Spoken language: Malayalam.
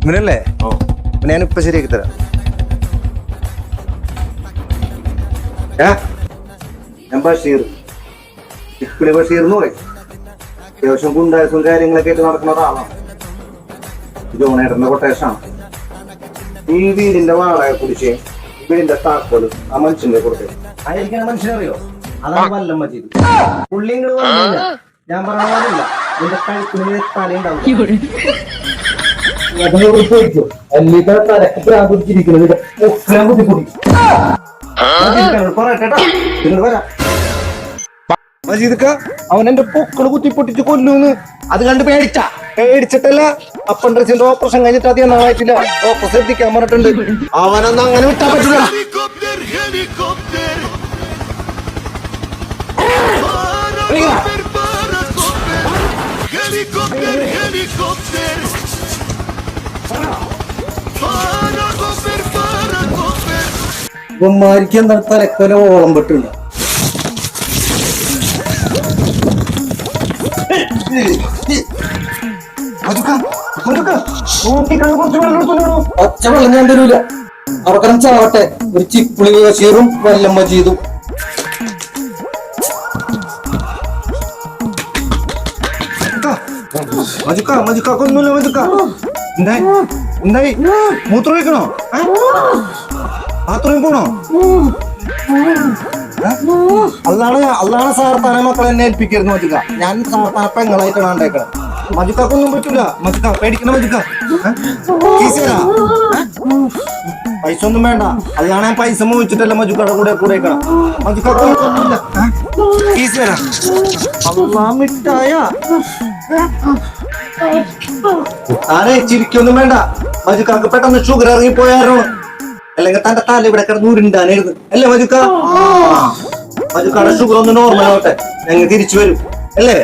ഇങ്ങനല്ലേ ഞാനിപ്പോ ശരിയാക്കി തരാം. ഞാൻ ബഷീർ, ഇപ്പിളി ബഷീർ എന്ന് പറയും. അത്യാവശ്യം ഗുണ്ടായസും കാര്യങ്ങളൊക്കെ ആയിട്ട് നടക്കുന്ന ഒരാളാണ്. ജോണേട്ടന്റെ കൊട്ടേഷനാണ്. ഈ വീടിന്റെ വാടക കുടിച്ച് വീടിന്റെ താക്കോല് ആ മനുഷ്യന്റെ കൊടുത്തത്. ആയിരിക്കണ മനുഷ്യനറിയോ? അതാണ് വല്ലം മജീദ്. പുള്ളി ഇങ്ങോട്ട് വന്നില്ല, ഞാൻ പറഞ്ഞ പോലില്ല. നിന്റെ കഴുത്തിന് തലയുണ്ടാവും. മജീദ്ക്ക അവൻ എന്റെ പൊക്കള് കുത്തിപ്പൊട്ടിച്ച് കൊല്ലൂന്ന്. അത് കണ്ട് പേടിച്ചിട്ടല്ല. അപ്പൻഡ്രസിന്റെ ഓപ്പറേഷൻ കഴിഞ്ഞിട്ട് അധികം നാളായിട്ടില്ല. ഓപ്പറേഷൻ എത്തിക്കാൻ പറഞ്ഞിട്ടുണ്ട്. അവനൊന്നും അങ്ങനെ വിട്ടാൻ പറ്റില്ല. ഇവന്മാർക്ക് എന്താ തലക്കൊല ഓളം പെട്ടുണ്ട്. പച്ചവെള്ളം ഞാൻ തരൂല. അവർക്കണം ചാവട്ടെ. ഒരു ചിപ്പിളി ബഷീറും വല്ലം മജീദും. മജുക്കൊന്നുമില്ല. മജുക്ക എന്തായി? മൂത്രം ഒഴിക്കണോ? ബാത്റൂമിൽ പോണോ? അള്ളാണ് സാർത്താനെ മക്കളെ എന്നെ ഏൽപ്പിക്കരുത് മജുക്ക. ഞാൻ സാർത്താന പെങ്ങളായിട്ടാണ് ഉണ്ടാക്കണം. മജുക്കൊന്നും പറ്റൂല. മജുക്ക പേടിക്കണം. മജുക്ക പൈസ ഒന്നും വേണ്ട. അതാണ് ഞാൻ പൈസ മോഹിച്ചിട്ടല്ല മജുക്കയുടെ കൂടെ കൂടെക്കണം. മജുക്കൊന്നുമില്ല. മിഠായ ആരെ ചിരിക്കൊന്നും വേണ്ട. മജുക്കാക്ക് പെട്ടെന്ന് ഷുഗർ ഇറങ്ങിപ്പോയായിരുന്നു. അല്ലെങ്കിൽ തന്റെ തല ഇവിടെ കിടന്ന് ഉരുണ്ടാനായിരുന്നു അല്ലേ മജുക്ക? മജുക്കാടെ ഷുഗർ ഒന്ന് നോർമൽ ആവട്ടെ, ഞങ്ങൾ തിരിച്ചു വരും അല്ലേ?